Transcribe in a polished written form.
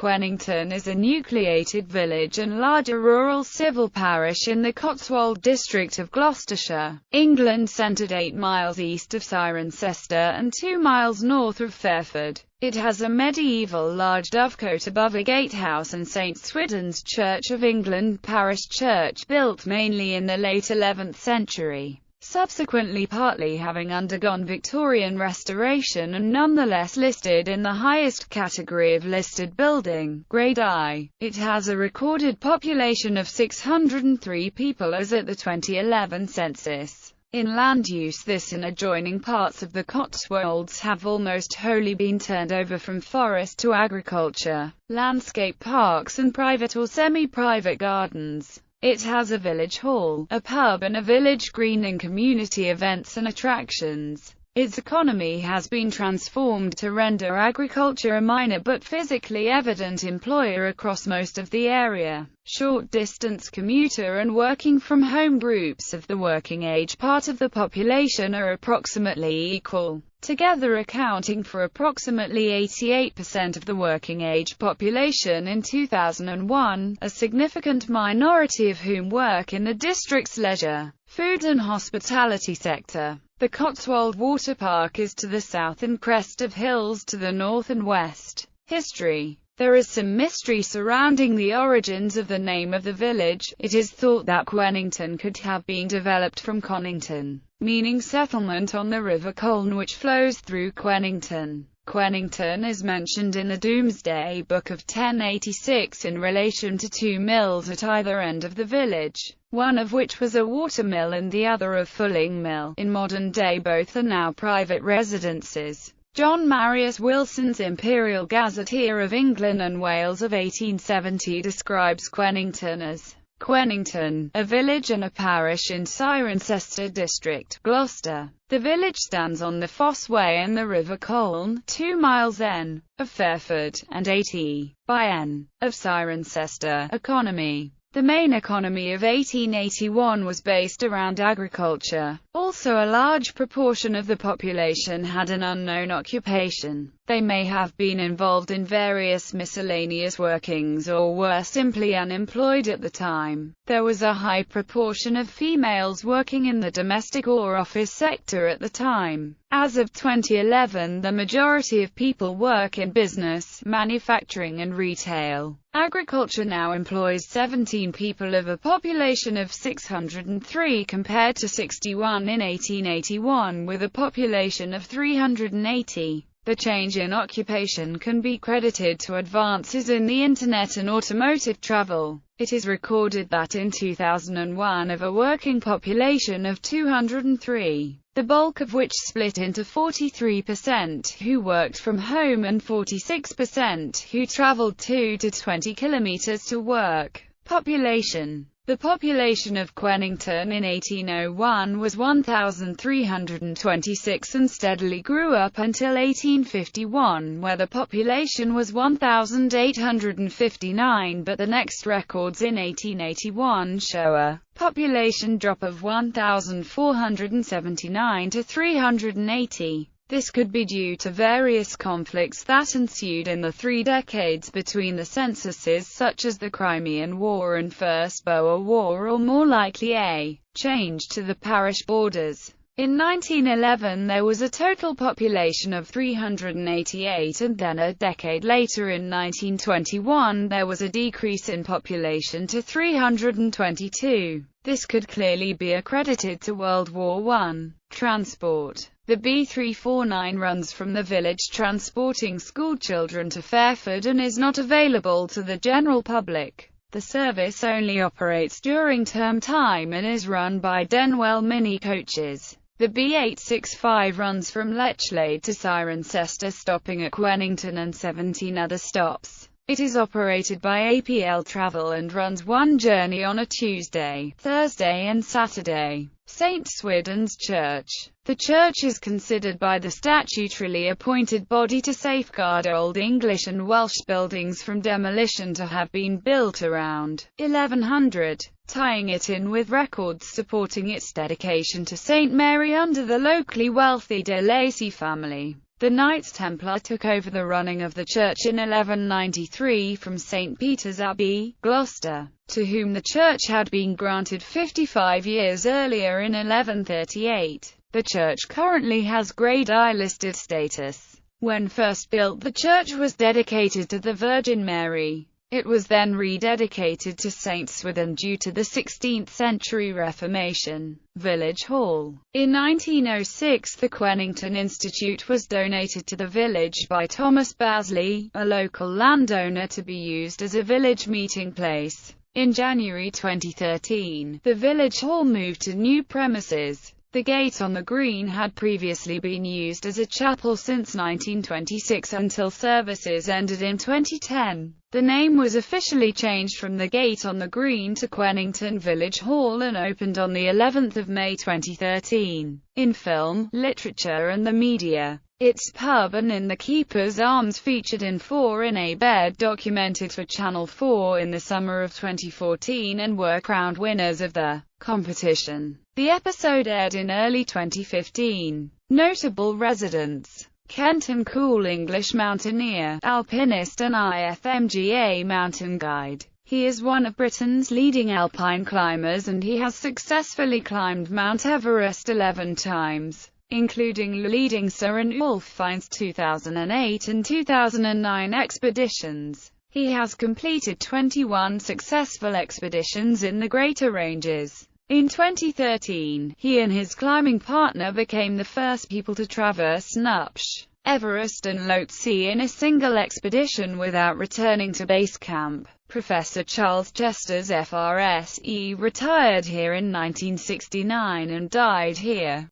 Quenington is a nucleated village and larger rural civil parish in the Cotswold district of Gloucestershire, England, centred 8 miles east of Cirencester and 2 miles north of Fairford. It has a medieval large dovecote above a gatehouse and St Swithin's Church of England parish church built mainly in the late 11th century, subsequently partly having undergone Victorian restoration and nonetheless listed in the highest category of listed building, Grade I. It has a recorded population of 603 people as at the 2011 census. In land use, this and adjoining parts of the Cotswolds have almost wholly been turned over from forest to agriculture, landscape parks and private or semi-private gardens. It has a village hall, a pub and a village green and community events and attractions. Its economy has been transformed to render agriculture a minor but physically evident employer across most of the area. Short-distance commuter and working-from-home groups of the working-age part of the population are approximately equal, together accounting for approximately 88% of the working-age population in 2001, a significant minority of whom work in the district's leisure, food and hospitality sector. The Cotswold Water Park is to the south and crest of hills to the north and west. History. There is some mystery surrounding the origins of the name of the village. It is thought that Quenington could have been developed from Quenington, meaning settlement on the River Colne which flows through Quenington. Quenington is mentioned in the Domesday Book of 1086 in relation to 2 mills at either end of the village, one of which was a water mill and the other a fulling mill. In modern day both are now private residences. John Marius Wilson's Imperial Gazetteer of England and Wales of 1870 describes Quenington as Quenington, a village and a parish in Cirencester district, Gloucester. The village stands on the Fosse Way and the River Colne, 2 miles n. of Fairford, and 80 by n. of Cirencester. Economy. The main economy of 1881 was based around agriculture. Also a large proportion of the population had an unknown occupation. They may have been involved in various miscellaneous workings or were simply unemployed at the time. There was a high proportion of females working in the domestic or office sector at the time. As of 2011, the majority of people work in business, manufacturing and retail. Agriculture now employs 17 people of a population of 603 compared to 61 in 1881 with a population of 380. The change in occupation can be credited to advances in the internet and automotive travel. It is recorded that in 2001 of a working population of 203, the bulk of which split into 43% who worked from home and 46% who traveled 2 to 20 kilometers to work. Population. The population of Quenington in 1801 was 1,326 and steadily grew up until 1851 where the population was 1,859, but the next records in 1881 show a population drop of 1,479 to 380. This could be due to various conflicts that ensued in the 3 decades between the censuses such as the Crimean War and First Boer War, or more likely a change to the parish borders. In 1911 there was a total population of 388 and then a decade later in 1921 there was a decrease in population to 322. This could clearly be accredited to World War I. Transport. The B349 runs from the village transporting schoolchildren to Fairford and is not available to the general public. The service only operates during term time and is run by Denwell Mini Coaches. The B865 runs from Lechlade to Cirencester, stopping at Quenington and 17 other stops. It is operated by APL Travel and runs one journey on a Tuesday, Thursday and Saturday. St Swithin's Church. The church is considered by the statutorily appointed body to safeguard Old English and Welsh buildings from demolition to have been built around 1100, tying it in with records supporting its dedication to St Mary under the locally wealthy de Lacy family. The Knights Templar took over the running of the church in 1193 from St. Peter's Abbey, Gloucester, to whom the church had been granted 55 years earlier in 1138. The church currently has Grade I listed status. When first built, the church was dedicated to the Virgin Mary. It was then rededicated to St. Swithin due to the 16th century Reformation. Village Hall. In 1906, the Quenington Institute was donated to the village by Thomas Basley, a local landowner, to be used as a village meeting place. In January 2013, the village hall moved to new premises. The gate on the green had previously been used as a chapel since 1926 until services ended in 2010. The name was officially changed from the Gate on the Green to Quenington Village Hall and opened on the 11th of May 2013. In film, literature and the media, its pub and in the Keeper's Arms featured in 4 in a Bed documented for Channel 4 in the summer of 2014 and were crowned winners of the competition. The episode aired in early 2015. Notable residents: Kenton Cool, English mountaineer, alpinist and IFMGA mountain guide. He is one of Britain's leading alpine climbers and he has successfully climbed Mount Everest 11 times, including leading Sir and Ulf Fiennes' 2008 and 2009 expeditions. He has completed 21 successful expeditions in the Greater Ranges. In 2013, he and his climbing partner became the first people to traverse Nupsh, Everest and Lhotse in a single expedition without returning to base camp. Professor Charles Chester's FRSE retired here in 1969 and died here.